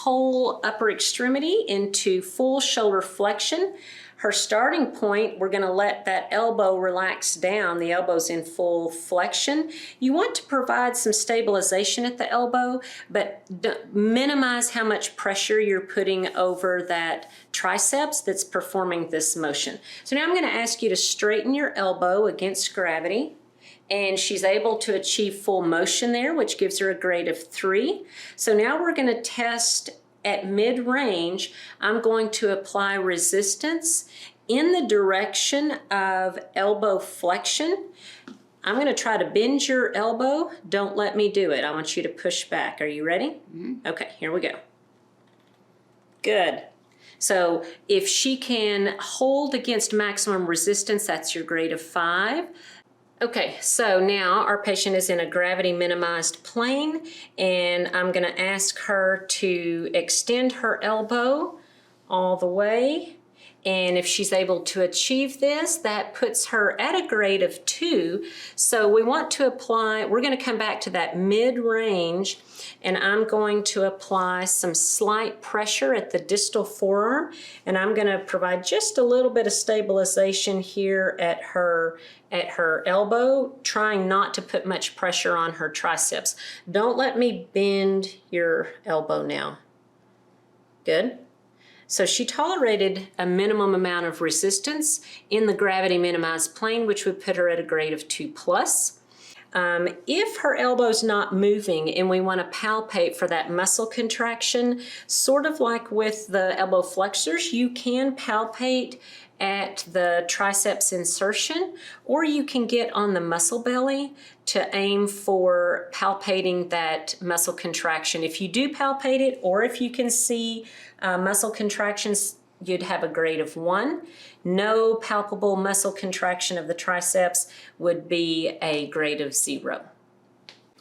whole upper extremity into full shoulder flexion. Her starting point, we're going to let that elbow relax down. The elbow's in full flexion. You want to provide some stabilization at the elbow, but minimize how much pressure you're putting over that triceps that's performing this motion. So now I'm going to ask you to straighten your elbow against gravity. And she's able to achieve full motion there, which gives her a grade of 3. So now we're going to test at mid-range. I'm going to apply resistance in the direction of elbow flexion. I'm going to try to bend your elbow. Don't let me do it. I want you to push back. Are you ready? Mm-hmm. Okay, here we go. Good. So if she can hold against maximum resistance, that's your grade of 5. Okay, so now our patient is in a gravity minimized plane, and I'm going to ask her to extend her elbow all the way. And if she's able to achieve this, that puts her at a grade of 2. So we want to apply, we're going to come back to that mid-range, and I'm going to apply some slight pressure at the distal forearm, and I'm going to provide just a little bit of stabilization here at her elbow, trying not to put much pressure on her triceps. Don't let me bend your elbow now. Good. So she tolerated a minimum amount of resistance in the gravity minimized plane, which would put her at a grade of 2+. If her elbow's not moving and we want to palpate for that muscle contraction, sort of like with the elbow flexors, you can palpate at the triceps insertion, or you can get on the muscle belly to aim for palpating that muscle contraction. If you do palpate it, or if you can see muscle contractions, you'd have a grade of 1. No palpable muscle contraction of the triceps would be a grade of 0.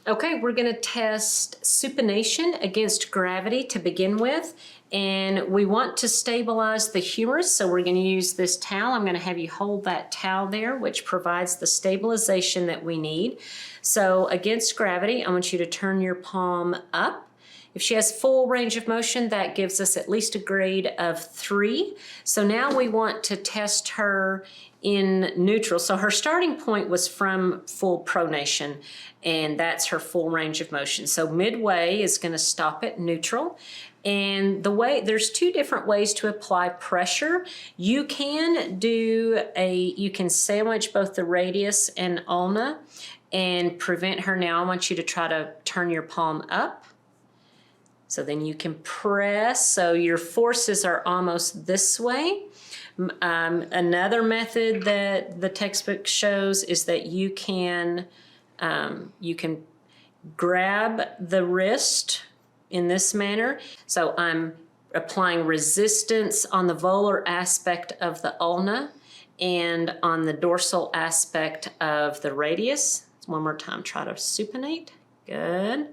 Okay, we're going to test supination against gravity to begin with, and we want to stabilize the humerus, so we're going to use this towel. I'm going to have you hold that towel there, which provides the stabilization that we need. So against gravity, I want you to turn your palm up. If she has full range of motion, that gives us at least a grade of 3. So now we want to test her in neutral. So her starting point was from full pronation, and that's her full range of motion. So midway is going to stop at neutral. And there's 2 different ways to apply pressure. You can you can sandwich both the radius and ulna and prevent her. Now I want you to try to turn your palm up. So then you can press, so your forces are almost this way. Another method that the textbook shows is that you can grab the wrist in this manner. So I'm applying resistance on the volar aspect of the ulna and on the dorsal aspect of the radius. One more time, try to supinate. Good.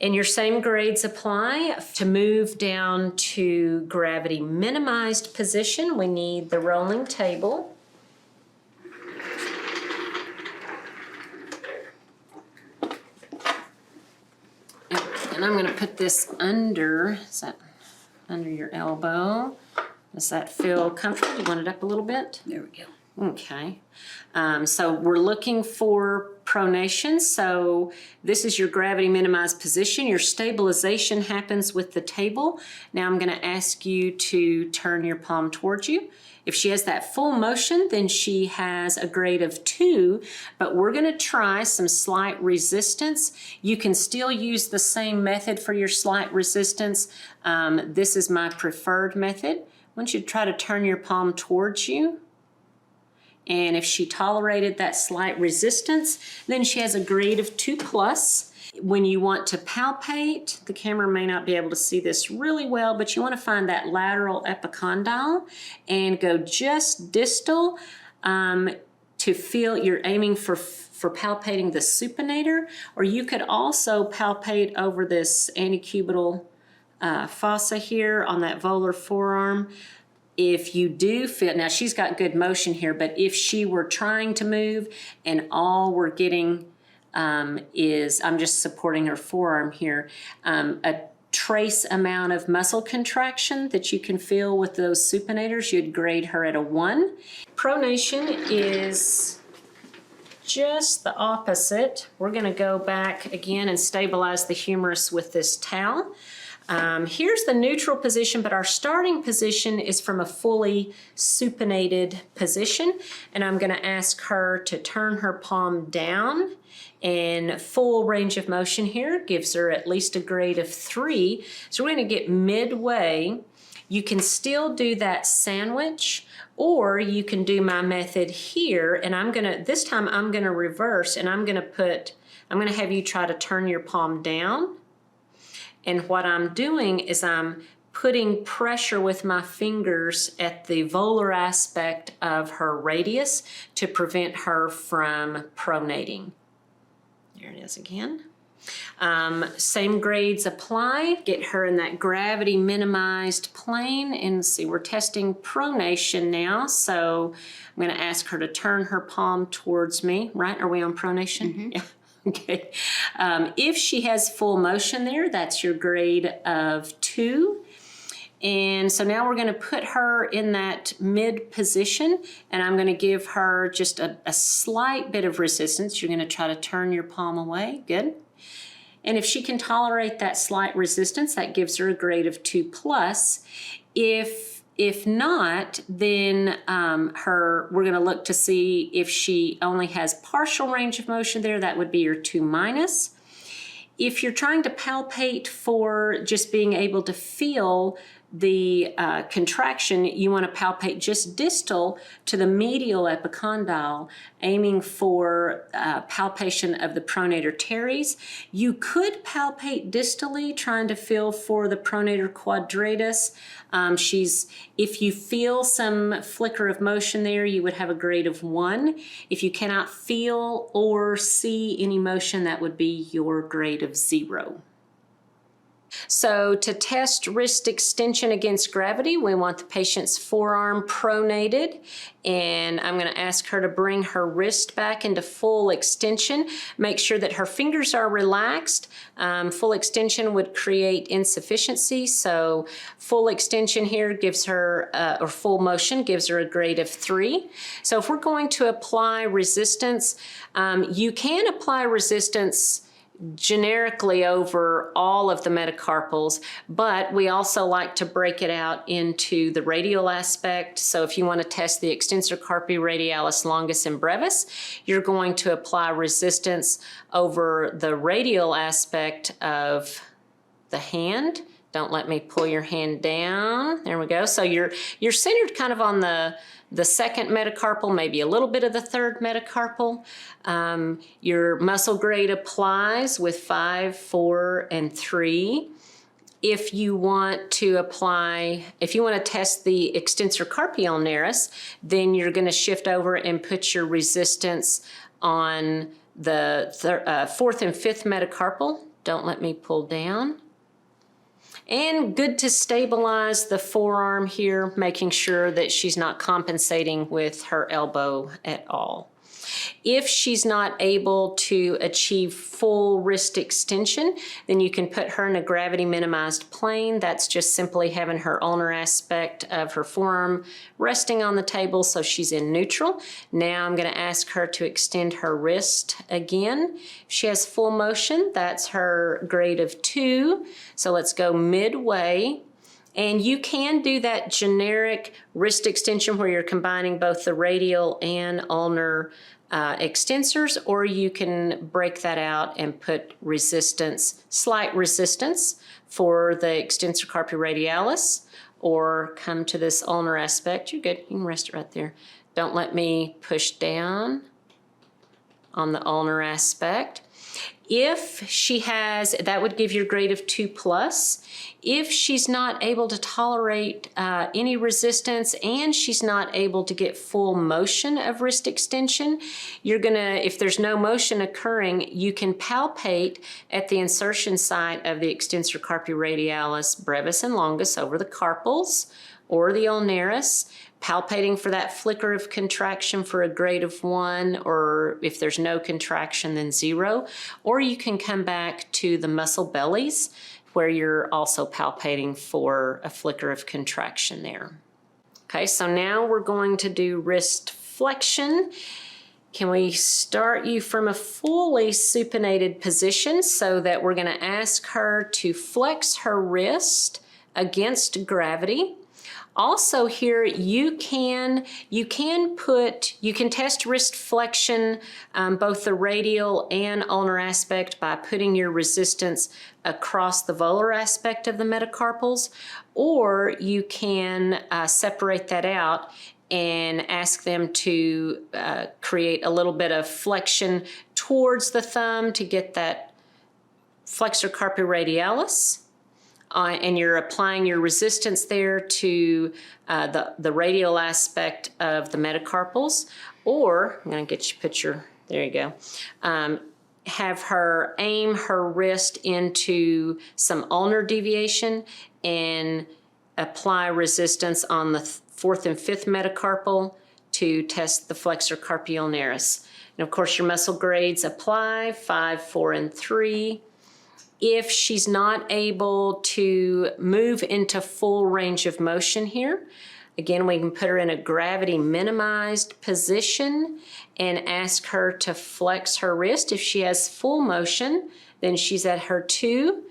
And your same grades apply. To move down to gravity minimized position, we need the rolling table. And I'm going to put this under your elbow. Does that feel comfortable? You want it up a little bit? There we go. Okay. So we're looking for pronation. So this is your gravity minimized position. Your stabilization happens with the table. Now I'm going to ask you to turn your palm towards you. If she has that full motion, then she has a grade of 2, but we're going to try some slight resistance. You can still use the same method for your slight resistance. This is my preferred method. I want you to try to turn your palm towards you. And if she tolerated that slight resistance, then she has a grade of 2+. When you want to palpate, the camera may not be able to see this really well, but you want to find that lateral epicondyle and go just distal to feel. You're aiming for palpating the supinator, or you could also palpate over this antecubital fossa here on that volar forearm. If you do feel, now she's got good motion here, but if she were trying to move and all we're getting is, I'm just supporting her forearm here, a trace amount of muscle contraction that you can feel with those supinators, you'd grade her at a 1. Pronation is just the opposite. We're going to go back again and stabilize the humerus with this towel. Here's the neutral position, but our starting position is from a fully supinated position, and I'm going to ask her to turn her palm down, and full range of motion here gives her at least a grade of 3. So we're going to get midway. You can still do that sandwich, or you can do my method here, and this time I'm gonna reverse, and I'm gonna have you try to turn your palm down. And what I'm doing is I'm putting pressure with my fingers at the volar aspect of her radius to prevent her from pronating. There it is again. Same grades apply. Get her in that gravity minimized plane, and see, we're testing pronation now. So I'm going to ask her to turn her palm towards me, right? Are we on pronation? Mm-hmm. Yeah. Okay. If she has full motion there, that's your grade of 2. And so now we're going to put her in that mid position, and I'm going to give her just a slight bit of resistance. You're going to try to turn your palm away. Good. And if she can tolerate that slight resistance, that gives her a grade of 2+. If not, then we're going to look to see if she only has partial range of motion there. That would be your 2-. If you're trying to palpate for just being able to feel the contraction, you want to palpate just distal to the medial epicondyle, aiming for palpation of the pronator teres. You could palpate distally, trying to feel for the pronator quadratus. If you feel some flicker of motion there, you would have a grade of 1. If you cannot feel or see any motion, that would be your grade of 0. So to test wrist extension against gravity, we want the patient's forearm pronated, and I'm going to ask her to bring her wrist back into full extension. Make sure that her fingers are relaxed. Full extension would create insufficiency, so full extension here gives her, or full motion gives her a grade of 3. So if we're going to apply resistance, you can apply resistance generically over all of the metacarpals, but we also like to break it out into the radial aspect. So if you want to test the extensor carpi radialis longus and brevis, you're going to apply resistance over the radial aspect of the hand. Don't let me pull your hand down. There we go. So you're centered kind of on the second metacarpal, maybe a little bit of the third metacarpal. Your muscle grade applies with 5, 4, and 3. If you want to test the extensor carpi ulnaris, then you're going to shift over and put your resistance on the 4th and 5th metacarpal. Don't let me pull down. And good to stabilize the forearm here, making sure that she's not compensating with her elbow at all. If she's not able to achieve full wrist extension, then you can put her in a gravity minimized plane. That's just simply having her ulnar aspect of her forearm resting on the table so she's in neutral. Now I'm going to ask her to extend her wrist again. If she has full motion, that's her grade of 2. So let's go midway. And you can do that generic wrist extension where you're combining both the radial and ulnar extensors, or you can break that out and put resistance, slight resistance for the extensor carpi radialis, or come to this ulnar aspect. You're good, you can rest it right there. Don't let me push down on the ulnar aspect. If she has, that would give your grade of 2+. If she's not able to tolerate any resistance and she's not able to get full motion of wrist extension, you're gonna, if there's no motion occurring, you can palpate at the insertion site of the extensor carpi radialis, brevis, and longus over the carpals or the ulnaris, palpating for that flicker of contraction for a grade of 1, or if there's no contraction, then 0. Or you can come back to the muscle bellies where you're also palpating for a flicker of contraction there. Okay, so now we're going to do wrist flexion. Can we start you from a fully supinated position so that we're going to ask her to flex her wrist against gravity. Also here, you can test wrist flexion, both the radial and ulnar aspect, by putting your resistance across the volar aspect of the metacarpals, or you can separate that out and ask them to create a little bit of flexion towards the thumb to get that flexor carpi radialis. And you're applying your resistance there to the radial aspect of the metacarpals. Or, I'm going to get you a picture, there you go. Have her aim her wrist into some ulnar deviation and apply resistance on the fourth and fifth metacarpal to test the flexor carpi ulnaris. And of course your muscle grades apply, 5, 4, and 3. If she's not able to move into full range of motion here, again, we can put her in a gravity minimized position and ask her to flex her wrist. If she has full motion, then she's at her 2.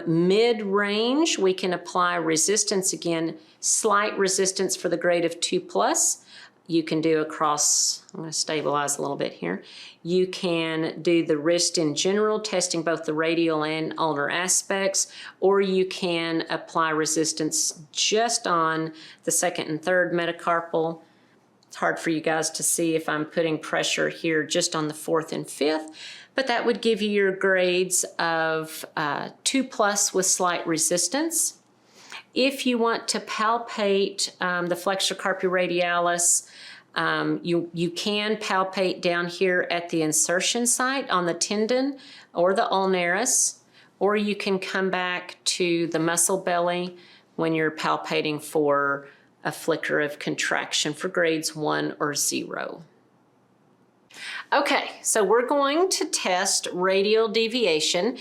Mid-range, we can apply resistance again, slight resistance for the grade of 2+. You can do across, I'm going to stabilize a little bit here. You can do the wrist in general, testing both the radial and ulnar aspects, or you can apply resistance just on the second and third metacarpal. It's hard for you guys to see if I'm putting pressure here just on the fourth and fifth, but that would give you your grades of 2+ with slight resistance. If you want to palpate the flexor carpi radialis, you can palpate down here at the insertion site on the tendon or the ulnaris, or you can come back to the muscle belly when you're palpating for a flicker of contraction for grades 1 or 0. Okay, so we're going to test radial deviation.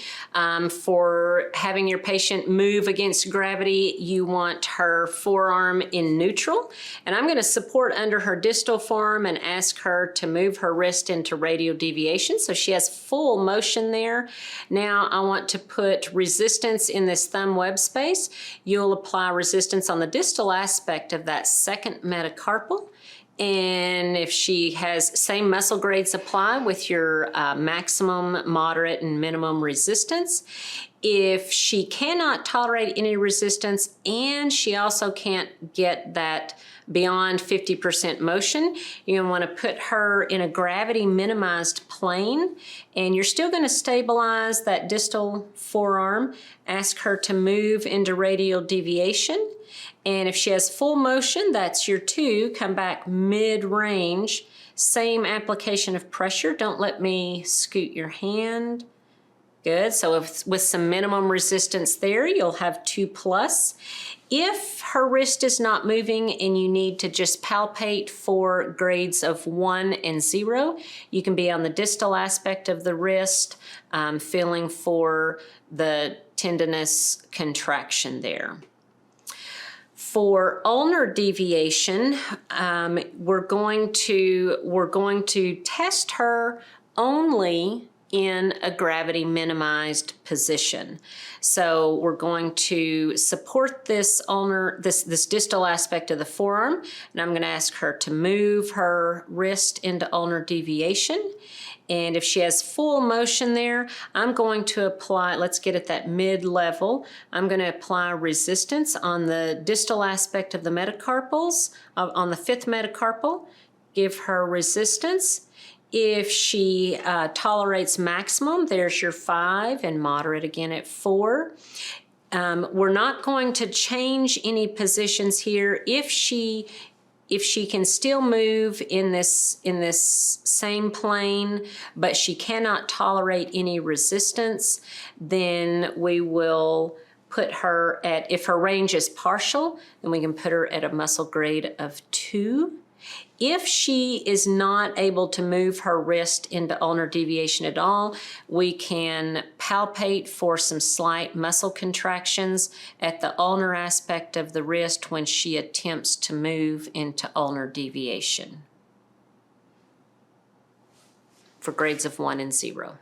For having your patient move against gravity, you want her forearm in neutral. And I'm going to support under her distal forearm and ask her to move her wrist into radial deviation. So she has full motion there. Now I want to put resistance in this thumb web space. You'll apply resistance on the distal aspect of that second metacarpal. And if she has same muscle grades apply with your maximum, moderate, and minimum resistance. If she cannot tolerate any resistance and she also can't get that beyond 50% motion, you're going to want to put her in a gravity minimized plane, and you're still going to stabilize that distal forearm. Ask her to move into radial deviation. And if she has full motion, that's your 2, come back mid-range. Same application of pressure. Don't let me scoot your hand. Good, so with some minimum resistance there, you'll have 2+. If her wrist is not moving and you need to just palpate for grades of 1 and 0, you can be on the distal aspect of the wrist, feeling for the tendinous contraction there. For ulnar deviation, we're going to test her only in a gravity minimized position. So we're going to support this ulnar, this distal aspect of the forearm, and I'm going to ask her to move her wrist into ulnar deviation. And if she has full motion there, I'm going to apply, let's get at that mid-level, I'm going to apply resistance on the distal aspect of the metacarpals, on the fifth metacarpal, give her resistance. If she tolerates maximum, there's your 5, and moderate again at 4. We're not going to change any positions here. If she can still move in this same plane, but she cannot tolerate any resistance, then we will put her at, if her range is partial, then we can put her at a muscle grade of 2. If she is not able to move her wrist into ulnar deviation at all, we can palpate for some slight muscle contractions at the ulnar aspect of the wrist when she attempts to move into ulnar deviation for grades of 1 and 0.